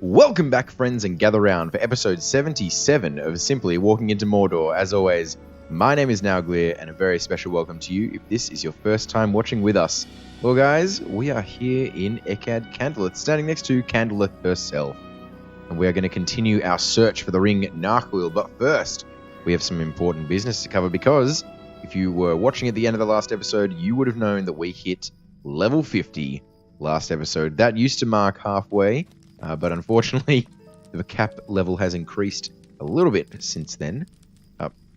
Welcome back, friends, and gather round for episode 77 of Simply Walking into Mordor. As always, my name is Nauglir, and a very special welcome to you if this is your first time watching with us. Well, guys, we are here in Ekad Candlelit, standing next to Candlelit herself, and we are going to continue our search for the ring Narchuil. But first, we have some important business to cover, because if you were watching at the end of the last episode, you would have known that we hit level 50 last episode. That used to mark halfway. But unfortunately, the cap level has increased a little bit since then.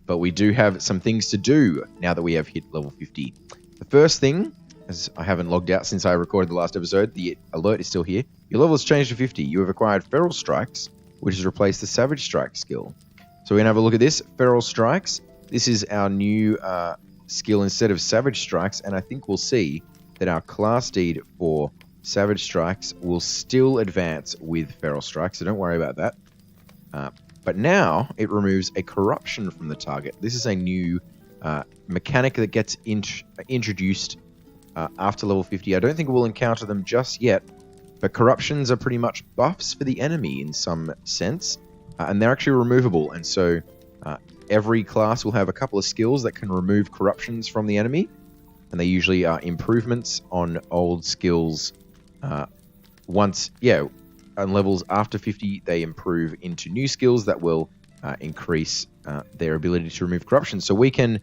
But we do have some things to do now that we have hit level 50. The first thing, as I haven't logged out since I recorded the last episode, the alert is still here. Your level has changed to 50. You have acquired Feral Strikes, which has replaced the Savage Strike skill. So we're going to have a look at this. Feral Strikes. This is our new skill instead of Savage Strikes, and I think we'll see that our class deed for Savage Strikes will still advance with Feral Strikes, so don't worry about that. But now it removes a corruption from the target. This is a new mechanic that gets introduced after level 50. I don't think we'll encounter them just yet, but corruptions are pretty much buffs for the enemy in some sense, and they're actually removable, and so every class will have a couple of skills that can remove corruptions from the enemy, and they usually are improvements on old skills. On levels after 50, they improve into new skills that will increase their ability to remove corruption. So we can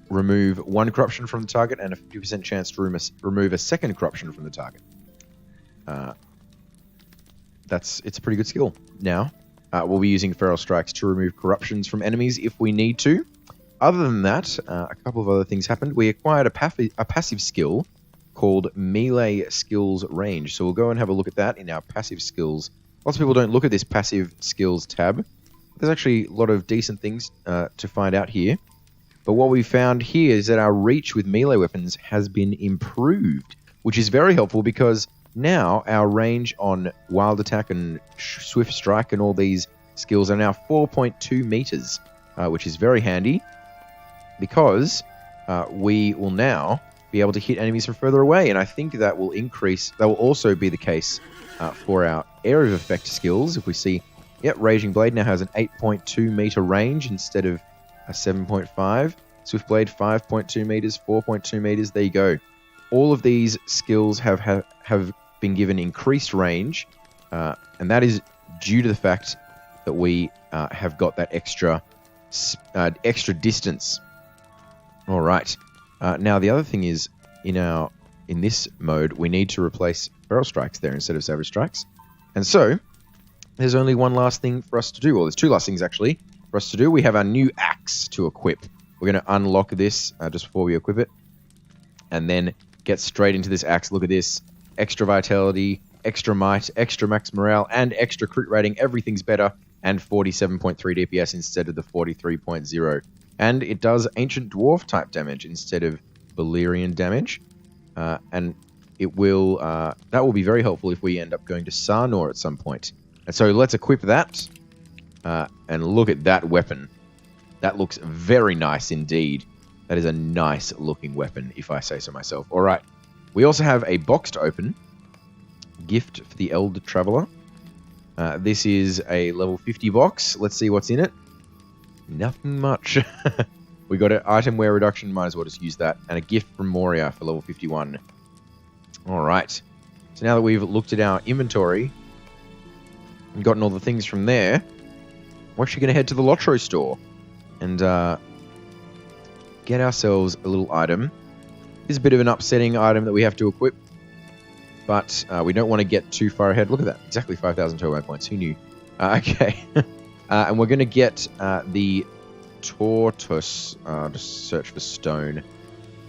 remove one corruption from the target and a 50% chance to remove a second corruption from the target. It's a pretty good skill. Now, we'll be using Feral Strikes to remove corruptions from enemies if we need to. Other than that, a couple of other things happened. We acquired a passive skill called Melee Skills Range. So we'll go and have a look at that in our passive skills. Lots of people don't look at this passive skills tab. There's actually a lot of decent things to find out here. But what we found here is that our reach with melee weapons has been improved, which is very helpful because now our range on Wild Attack and Swift Strike and all these skills are now 4.2 meters, which is very handy because we will now be able to hit enemies from further away, and I think that will increase. That will also be the case for our area of effect skills. If we see, Raging Blade now has an 8.2 meter range instead of a 7.5. Swift Blade 5.2 meters, 4.2 meters. There you go. All of these skills have been given increased range, and that is due to the fact that we have got that extra distance. All right. Now, the other thing is, in this mode, we need to replace Feral Strikes there instead of Savage Strikes. And so, there's only one last thing for us to do. Well, there's two last things, actually, for us to do. We have our new axe to equip. We're going to unlock this just before we equip it, and then get straight into this axe. Look at this. Extra vitality, extra might, extra max morale, and extra crit rating. Everything's better, and 47.3 DPS instead of the 43.0. And it does Ancient Dwarf type damage instead of Valyrian damage. And it will that will be very helpful if we end up going to Sarnor at some point. And so let's equip that. And look at that weapon. That looks very nice indeed. That is a nice looking weapon, if I say so myself. Alright. We also have a box to open. Gift for the Elder Traveler. This is a level 50 box. Let's see what's in it. Nothing much. We got an item wear reduction, might as well just use that. And a gift from Moria for level 51. Alright. So now that we've looked at our inventory and gotten all the things from there, we're actually going to head to the LotRO store and get ourselves a little item. This is a bit of an upsetting item that we have to equip, but we don't want to get too far ahead. Look at that. Exactly 5,000 turbo points. Who knew? Okay. And we're going to get the tortoise. Just search for stone.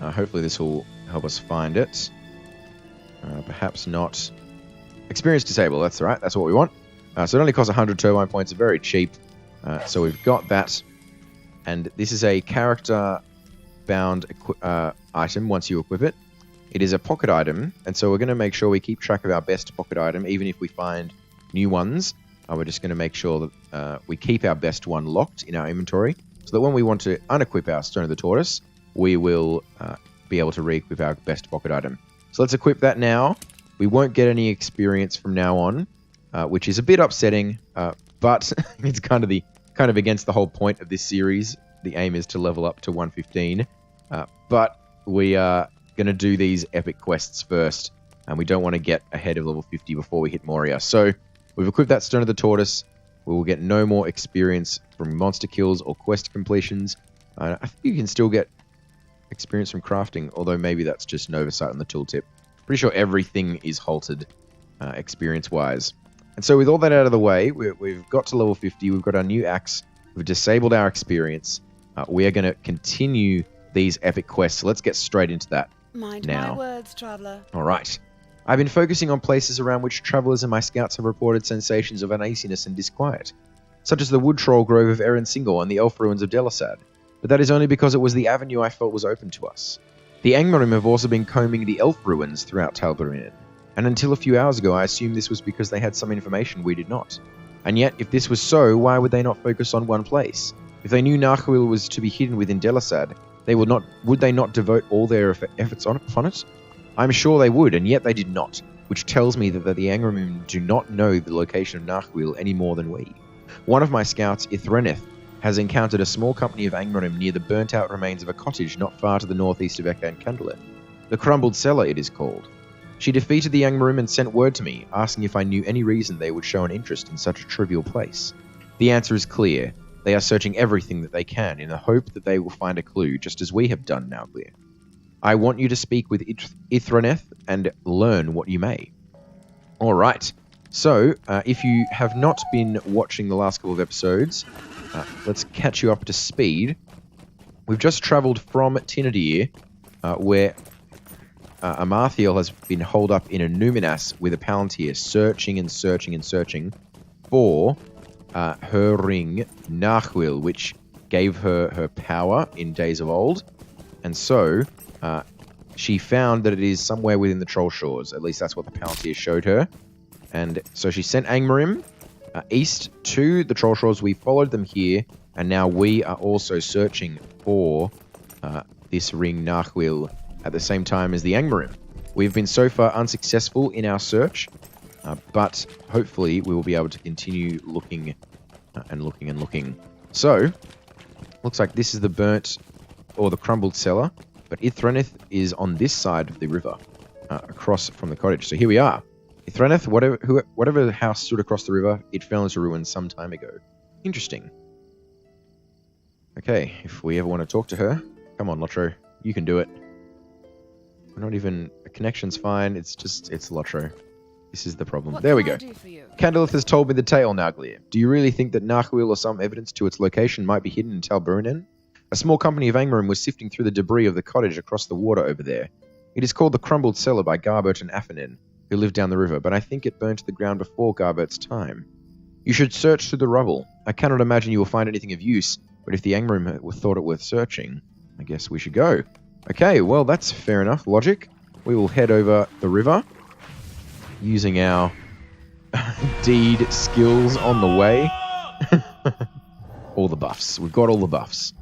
Hopefully this will help us find it. Perhaps not. Experience disable. That's right. That's what we want. So it only costs 100 turbine points. Very cheap. So we've got that. And this is a character-bound item once you equip it. It is a pocket item. And so we're going to make sure we keep track of our best pocket item, even if we find new ones. We're just going to make sure that we keep our best one locked in our inventory, so that when we want to unequip our Stone of the Tortoise, we will be able to re-equip our best pocket item. So let's equip that now. We won't get any experience from now on, which is a bit upsetting, but it's kind of against the whole point of this series. The aim is to level up to 115, but we are going to do these epic quests first, and we don't want to get ahead of level 50 before we hit Moria. So we've equipped that Stone of the Tortoise. We will get no more experience from monster kills or quest completions. I think you can still get experience from crafting, although maybe that's just an oversight on the tooltip. Pretty sure everything is halted experience-wise. And so with all that out of the way, we've got to level 50. We've got our new axe. We've disabled our experience. We are going to continue these epic quests. So let's get straight into that Mind now. my words, traveller. All right. I've been focusing on places around which travelers and my scouts have reported sensations of uneasiness and disquiet, such as the wood troll grove of Erin Single and the elf ruins of Delisad. But that is only because it was the avenue I felt was open to us. The Angmarim have also been combing the elf ruins throughout Tal'Darim, and until a few hours ago I assumed this was because they had some information we did not. And yet, if this was so, why would they not focus on one place? If they knew Narchuil was to be hidden within Delisad, would they not devote all their efforts upon it? I'm sure they would, and yet they did not, which tells me that the Angmarim do not know the location of Narchuil any more than we. One of my scouts, Ithreneth, has encountered a small company of Angmarim near the burnt-out remains of a cottage not far to the northeast of Ekan Candleeth. The Crumbled Cellar, it is called. She defeated the Angmarim and sent word to me, asking if I knew any reason they would show an interest in such a trivial place. The answer is clear. They are searching everything that they can in the hope that they will find a clue, just as we have done, Nauglir. I want you to speak with Ithreneth and learn what you may. Alright, so if you have not been watching the last couple of episodes, let's catch you up to speed. We've just travelled from Tinadir, where Amarthiel has been holed up in a Numinas with a Palantir, searching and searching and searching for her ring, Narchuil, which gave her power in days of old. And so she found that it is somewhere within the Troll Shores. At least that's what the Palantir showed her. And so she sent Angmarim east to the Troll Shores. We followed them here, and now we are also searching for this ring, Narchuil, at the same time as the Angmarim. We've been so far unsuccessful in our search, but hopefully we will be able to continue looking and looking and looking. So, looks like this is the burnt or the crumbled cellar, but Ithreneth is on this side of the river, across from the cottage. So here we are. Ithreneth, whatever house stood across the river, it fell into ruin some time ago. Interesting. Okay, if we ever want to talk to her, come on, LotRO, you can do it. We're not even... A connection's fine, it's LotRO. This is the problem. There we go. Candleeth has told me the tale, Nauglir. Do you really think that Narchuil or some evidence to its location might be hidden in Tal'Darim? A small company of Angmarim was sifting through the debris of the cottage across the water over there. It is called the Crumbled Cellar by Garbert and Affanin, who lived down the river, but I think it burnt to the ground before Garbert's time. You should search through the rubble. I cannot imagine you will find anything of use, but if the Angmarim thought it worth searching, I guess we should go. Okay, well, that's fair enough. Logic. We will head over the river, using our deed skills on the way. All the buffs. We've got all the buffs.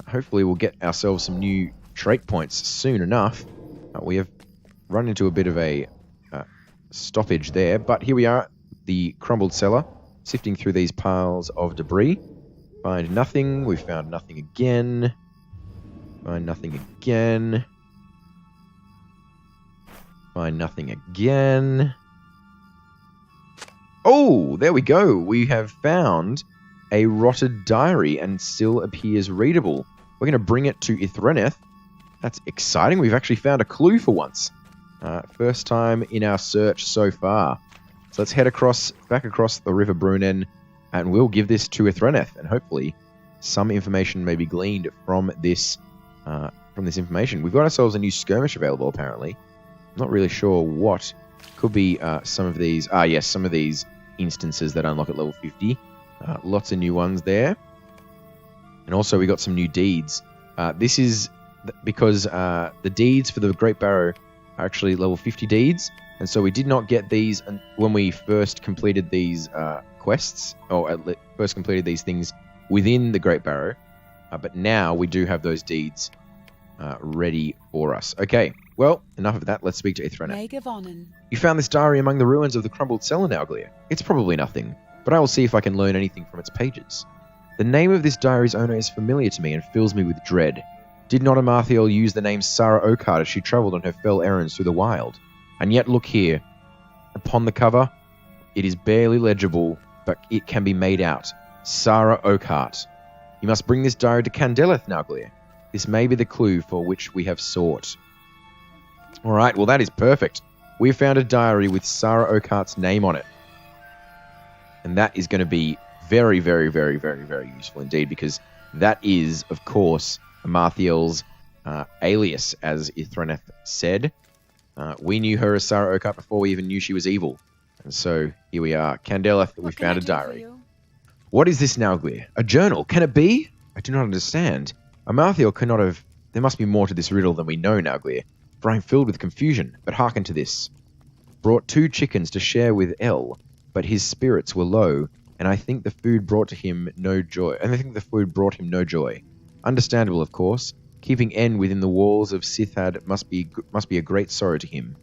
Hopefully we'll get ourselves some new trait points soon enough. We have run into a bit of a stoppage there, but here we are, the Crumbled Cellar, sifting through these piles of debris. Find nothing. We found nothing again. Find nothing again. Find nothing again. Oh, there we go. We have found a rotted diary and still appears readable. We're going to bring it to Ithreneth. That's exciting. We've actually found a clue for once. First time in our search so far. So let's head back across the River Brunnen, and we'll give this to Ithreneth, and hopefully some information may be gleaned from this information. We've got ourselves a new skirmish available, apparently. Not really sure what. Could be some of these. Yes, some of these instances that unlock at level 50. Lots of new ones there. And also we got some new deeds. This is because the deeds for the Great Barrow are actually level 50 deeds. And so we did not get these when we first completed these quests. Or first completed these things within the Great Barrow. But now we do have those deeds ready for us. Okay. Well, enough of that. Let's speak to Ithraneth. Megavonen. You found this diary among the ruins of the crumbled cellar, Nauglir. It's probably nothing, but I will see if I can learn anything from its pages. The name of this diary's owner is familiar to me and fills me with dread. Did not Amarthiel use the name Sarah Oakheart as she travelled on her fell errands through the wild? And yet look here. Upon the cover, it is barely legible, but it can be made out. Sarah Oakheart. You must bring this diary to Candeleth, Nauglir. This may be the clue for which we have sought. Alright, well that is perfect. We found a diary with Sarah Oakhart's name on it. And that is going to be very, very, very, very, very useful indeed, because that is, of course, Amarthiel's alias, as Ithraneth said. We knew her as Sarah Oakheart before we even knew she was evil. And so, here we are. Candeleth, we found a diary. What is this, Nauglir? A journal? Can it be? I do not understand. Amarthiel cannot have... There must be more to this riddle than we know, Nauglir, for I am filled with confusion. But hearken to this. Brought 2 chickens to share with El, but his spirits were low, and I think the food brought him no joy. Understandable, of course. Keeping N within the walls of Sithad must be a great sorrow to him.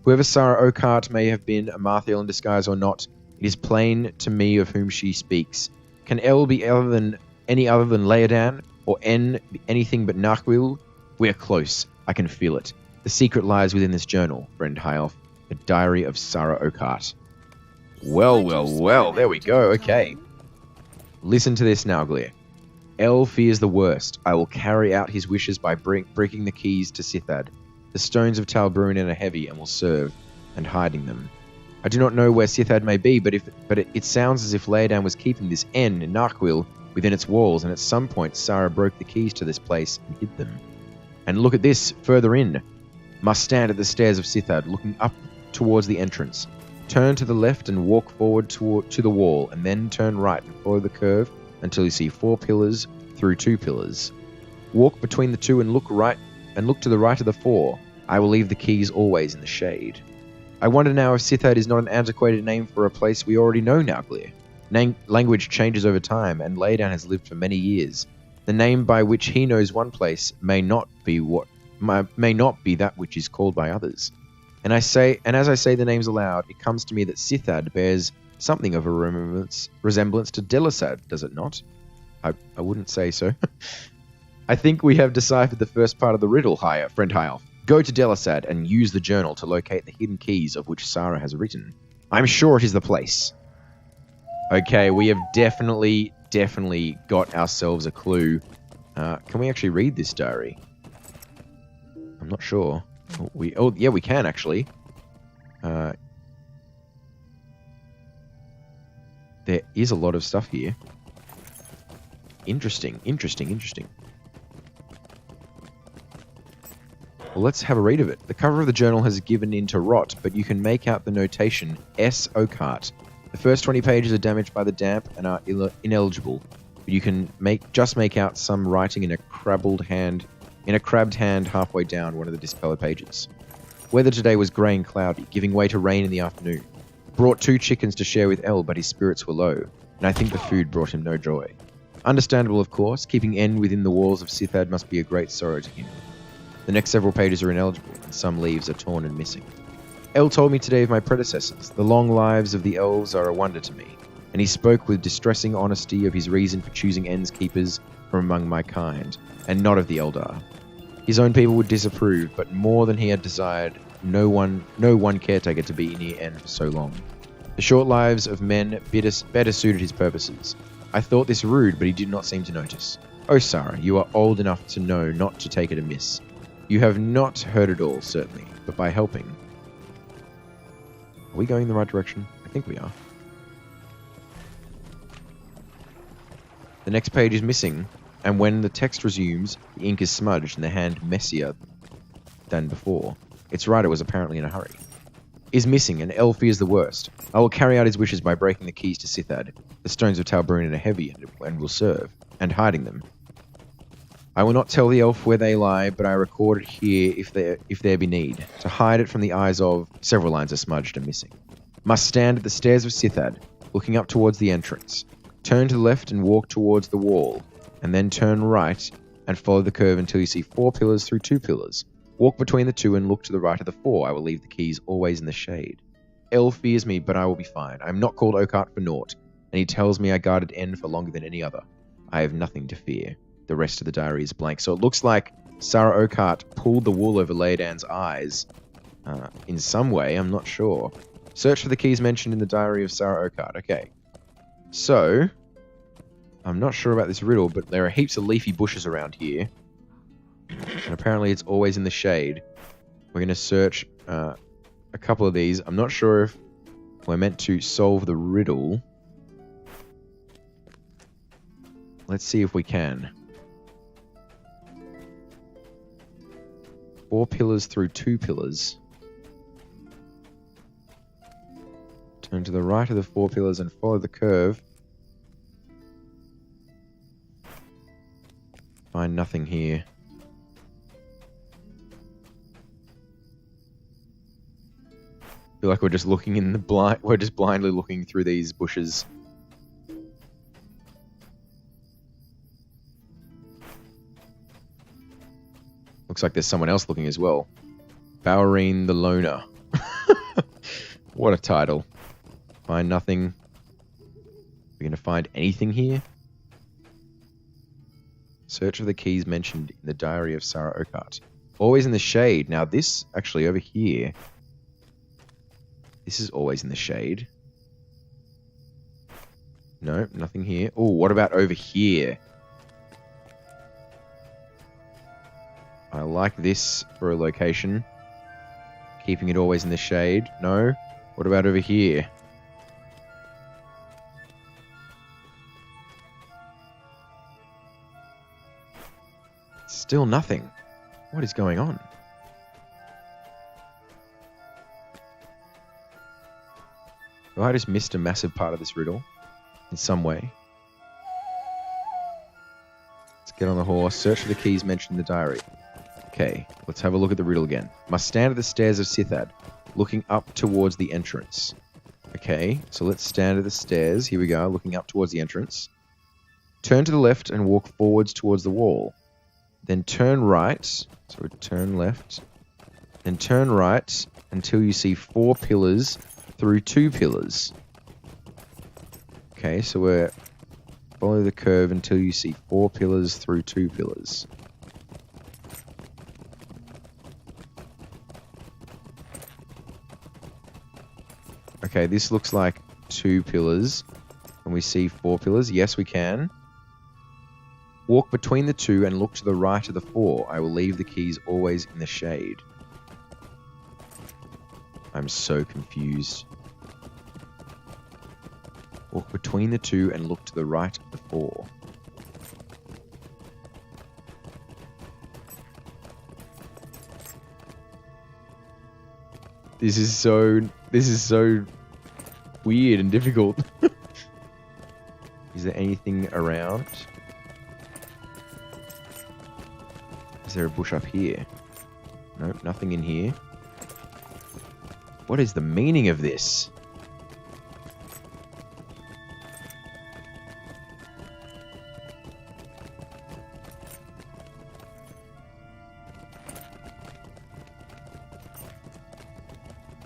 Whoever Sarah Oakheart may have been, Amarthiel in disguise or not, it is plain to me of whom she speaks. Can El be any other than Laodan, or N be anything but Narchuil? We are close. I can feel it. The secret lies within this journal, friend High Elf, the diary of Sarah Oakheart. Well, well, well, there we go, okay. Listen to this, Nauglir. El fears the worst. I will carry out his wishes by breaking the keys to Sithad. The stones of Talbrunen are heavy and will serve, and hiding them. I do not know where Sithad may be, but it sounds as if Laodan was keeping this N in Narchuil within its walls, and at some point Sarah broke the keys to this place and hid them. And look at this, further in. Must stand at the stairs of Sithad, looking up towards the entrance. Turn to the left and walk forward to the wall, and then turn right and follow the curve until you see 4 pillars through 2 pillars. Walk between the 2 and look to the right of the 4. I will leave the keys always in the shade. I wonder now if Sithad is not an antiquated name for a place we already know, Nauglir. Language changes over time, and Laodan has lived for many years. The name by which he knows one place may not be that which is called by others. And as I say the names aloud, it comes to me that Sithad bears something of a resemblance to Delisad, does it not? I wouldn't say so. I think we have deciphered the first part of the riddle, friend High Elf. Go to Delisad and use the journal to locate the hidden keys of which Sarah has written. I'm sure it is the place. Okay, we have definitely got ourselves a clue. Can we actually read this diary? I'm not sure. Oh, yeah, we can actually. There is a lot of stuff here. Interesting. Well, let's have a read of it. The cover of the journal has given in to rot, but you can make out the notation S. Oakheart. The first 20 pages are damaged by the damp and are ineligible, but you can just make out some writing in a crabbed hand halfway down one of the discolored pages. Weather today was grey and cloudy, giving way to rain in the afternoon. Brought 2 chickens to share with El, but his spirits were low, and I think the food brought him no joy. Understandable, of course. Keeping N within the walls of Sithad must be a great sorrow to him. The next several pages are ineligible, and some leaves are torn and missing. El told me today of my predecessors. The long lives of the elves are a wonder to me, and he spoke with distressing honesty of his reason for choosing N's keepers from among my kind, and not of the Eldar. His own people would disapprove, but more than he had desired, no one caretaker to be near N for so long. The short lives of men better suited his purposes. I thought this rude, but he did not seem to notice. Oh, Sarah, you are old enough to know not to take it amiss. You have not heard it all, certainly, but by helping... Are we going in the right direction? I think we are. The next page is missing, and when the text resumes, the ink is smudged and the hand messier than before. Its writer was apparently in a hurry. Is missing, and El fears the worst. I will carry out his wishes by breaking the keys to Sithad. The stones of Talbrunen are heavy and will serve, and hiding them. I will not tell the elf where they lie, but I record it here if there be need, to hide it from the eyes of... Several lines are smudged and missing. Must stand at the stairs of Sithad, looking up towards the entrance. Turn to the left and walk towards the wall, and then turn right and follow the curve until you see 4 pillars through 2 pillars. Walk between the 2 and look to the right of the 4. I will leave the keys always in the shade. El fears me, but I will be fine. I am not called Oakheart for naught, and he tells me I guarded N for longer than any other. I have nothing to fear. The rest of the diary is blank. So it looks like Sarah Oakheart pulled the wool over Laodan's eyes in some way. I'm not sure. Search for the keys mentioned in the diary of Sarah Oakheart. Okay. So, I'm not sure about this riddle, but there are heaps of leafy bushes around here. And apparently it's always in the shade. We're going to search a couple of these. I'm not sure if we're meant to solve the riddle. Let's see if we can. 4 pillars through 2 pillars. Turn to the right of the 4 pillars and follow the curve. Find nothing here. I feel like we're just looking in the blind. We're just blindly looking through these bushes. Looks like there's someone else looking as well. Bowerine the Loner. What a title. Find nothing. We're going to find anything here? Search for the keys mentioned in the diary of Sarah Oakheart. Always in the shade. Now this, actually over here. This is always in the shade. No, nothing here. Oh, what about over here? I like this for a location. Keeping it always in the shade. No. What about over here? Still nothing. What is going on? Have I just missed a massive part of this riddle? In some way? Let's get on the horse. Search for the keys mentioned in the diary. Okay, let's have a look at the riddle again. Must stand at the stairs of Sithad, looking up towards the entrance. Okay, so let's stand at the stairs. Here we go, looking up towards the entrance. Turn to the left and walk forwards towards the wall. Then turn right. So we turn left. Then turn right until you see 4 pillars through 2 pillars. Okay, so we're follow the curve until you see 4 pillars through 2 pillars. Okay, this looks like 2 pillars. Can we see 4 pillars? Yes, we can. Walk between the 2 and look to the right of the 4. I will leave the keys always in the shade. I'm so confused. Walk between the 2 and look to the right of the 4. This is so weird and difficult. Is there anything around? Is there a bush up here? Nope, nothing in here. What is the meaning of this?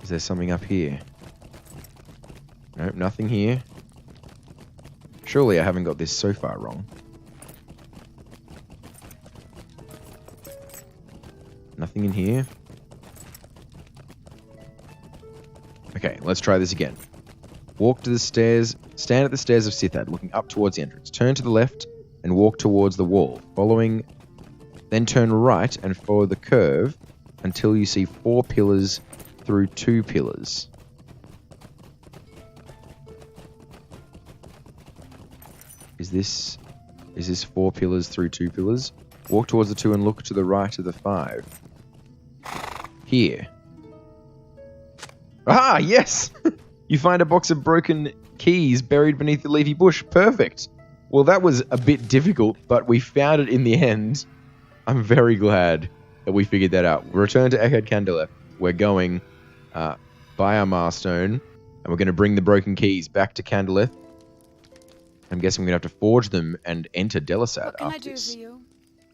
Is there something up here? Nope, nothing here. Surely I haven't got this so far wrong. Nothing in here. Okay, let's try this again. Walk to the stairs, stand at the stairs of Sithad, looking up towards the entrance. Turn to the left and walk towards the wall. Then turn right and follow the curve until you see 4 pillars through 2 pillars. Is this 4 pillars through 2 pillars? Walk towards the 2 and look to the right of the 5. Here. Ah, yes! You find a box of broken keys buried beneath the leafy bush. Perfect. Well, that was a bit difficult, but we found it in the end. I'm very glad that we figured that out. Return to Echad Candleth. We're going by our milestone, and we're going to bring the broken keys back to Candleth. I'm guessing we're going to have to forge them and enter Delisad after this. What can I do for you?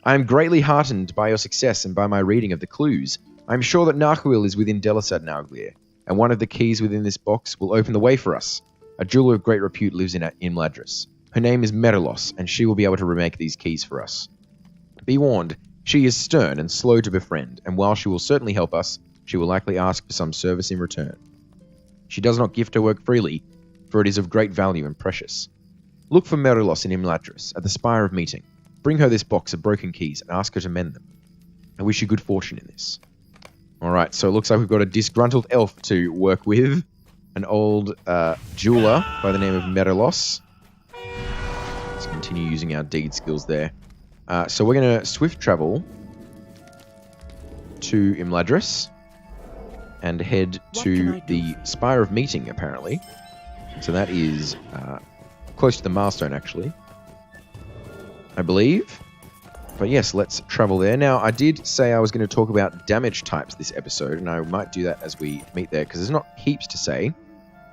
I am greatly heartened by your success and by my reading of the clues. I am sure that Narchuil is within Delisad Nauglir, and one of the keys within this box will open the way for us. A jeweler of great repute lives in Imladris. Her name is Merilos, and she will be able to remake these keys for us. Be warned, she is stern and slow to befriend, and while she will certainly help us, she will likely ask for some service in return. She does not gift her work freely, for it is of great value and precious. Look for Merilos in Imladris, at the Spire of Meeting. Bring her this box of broken keys and ask her to mend them. I wish you good fortune in this. Alright, so it looks like we've got a disgruntled elf to work with. An old jeweler by the name of Merilos. Let's continue using our deed skills there. So we're going to swift travel to Imladris and head to the Spire of Meeting, apparently. So that is close to the milestone, actually, I believe. But yes, let's travel there. Now, I did say I was going to talk about damage types this episode, and I might do that as we meet there, because there's not heaps to say.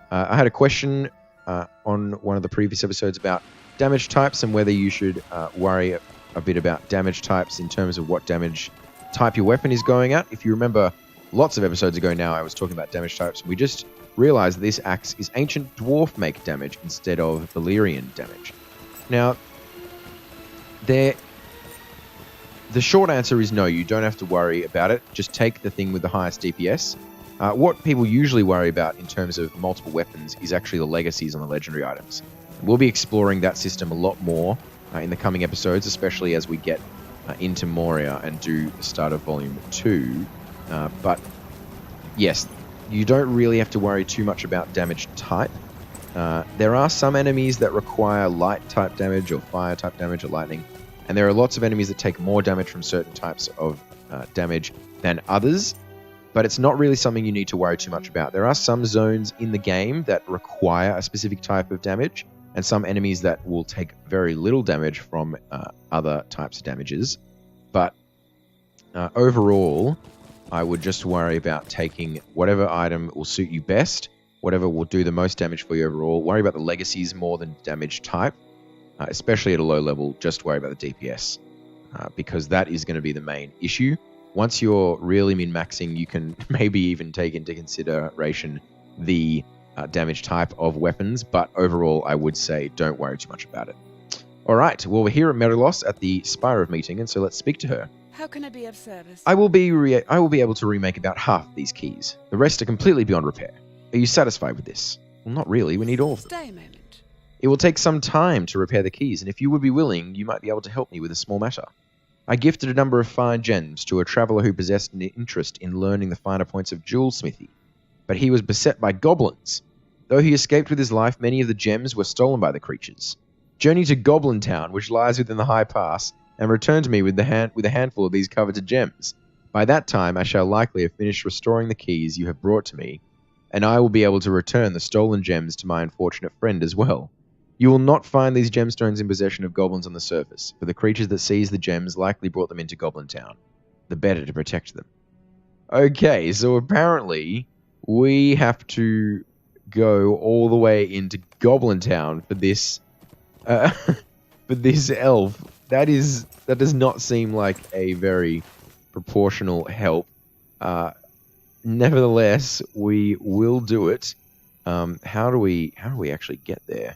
I had a question on one of the previous episodes about damage types and whether you should worry a bit about damage types in terms of what damage type your weapon is going at. If you remember, lots of episodes ago now, I was talking about damage types. We just realized that this axe is Ancient Dwarf make damage instead of Valyrian damage. Now, the short answer is no, you don't have to worry about it. Just take the thing with the highest DPS. What people usually worry about in terms of multiple weapons is actually the legacies on the legendary items. We'll be exploring that system a lot more in the coming episodes, especially as we get into Moria and do the start of Volume 2. But yes, you don't really have to worry too much about damage type. There are some enemies that require light type damage or fire type damage or lightning, and there are lots of enemies that take more damage from certain types of damage than others. But it's not really something you need to worry too much about. There are some zones in the game that require a specific type of damage, and some enemies that will take very little damage from other types of damages. But overall, I would just worry about taking whatever item will suit you best, whatever will do the most damage for you overall. Worry about the legacies more than damage type, especially at a low level. Just worry about the DPS, because that is going to be the main issue. Once you're really min-maxing, you can maybe even take into consideration the damage type of weapons, but overall, I would say don't worry too much about it. All right, well, we're here at Merilos at the Spire of Meeting, and so let's speak to her. How can I be of service? I will be able to remake about half of these keys. The rest are completely beyond repair. Are you satisfied with this? Well, not really. We need all of them. Stay a moment. It will take some time to repair the keys, and if you would be willing, you might be able to help me with a small matter. I gifted a number of fine gems to a traveller who possessed an interest in learning the finer points of jewelsmithy, but he was beset by goblins. Though he escaped with his life, many of the gems were stolen by the creatures. Journey to Goblin Town, which lies within the High Pass, and return to me with a handful of these coveted gems. By that time, I shall likely have finished restoring the keys you have brought to me, and I will be able to return the stolen gems to my unfortunate friend as well. You will not find these gemstones in possession of goblins on the surface, for the creatures that seized the gems likely brought them into Goblin Town. The better to protect them. Okay, so apparently we have to go all the way into Goblin Town for this elf. That does not seem like a very proportional help. Nevertheless, we will do it. How do we actually get there?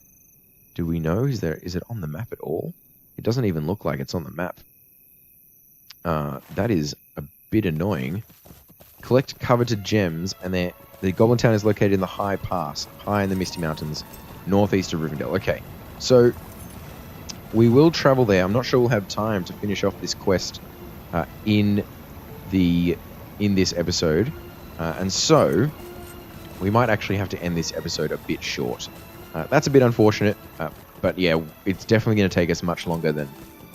Do we know? Is it on the map at all? It doesn't even look like it's on the map. That is a bit annoying. Collect coveted gems, and the Goblin Town is located in the High Pass, high in the Misty Mountains, northeast of Rivendell. Okay, so we will travel there. I'm not sure we'll have time to finish off this quest in this episode, and so we might actually have to end this episode a bit short. That's a bit unfortunate, but yeah, it's definitely going to take us much longer than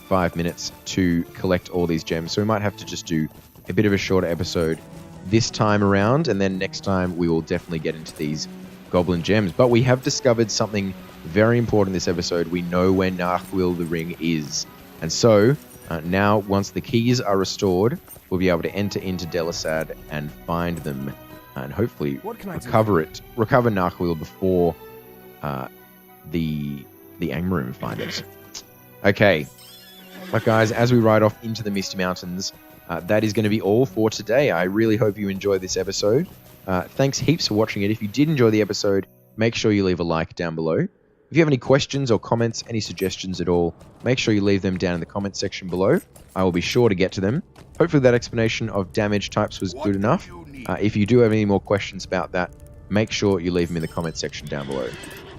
5 minutes to collect all these gems, so we might have to just do a bit of a shorter episode this time around, and then next time we will definitely get into these goblin gems. But we have discovered something very important in this episode. We know where Narchuil the Ring is, and so now once the keys are restored, we'll be able to enter into Delisad and find them, and hopefully recover Narchuil before the Angmar find it. Okay, But guys, as we ride off into the Misty Mountains, that is going to be all for today. I really hope you enjoyed this episode. Thanks heaps for watching it. If you did enjoy the episode, make sure you leave a like down below. If you have any questions or comments, any suggestions at all, make sure you leave them down in the comment section below. I will be sure to get to them. Hopefully that explanation of damage types was good enough. If you do have any more questions about that, make sure you leave them in the comment section down below.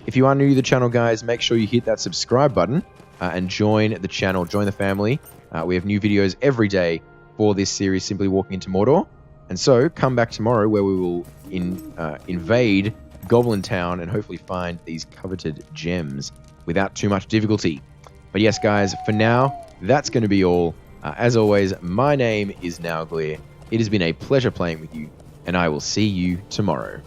If you are new to the channel, guys, make sure you hit that subscribe button and join the channel, join the family. We have new videos every day for this series, Simply Walking into Mordor. And so, come back tomorrow where we will invade Goblin Town and hopefully find these coveted gems without too much difficulty. But yes, guys, for now, that's going to be all. As always, my name is Nauglir. It has been a pleasure playing with you, and I will see you tomorrow.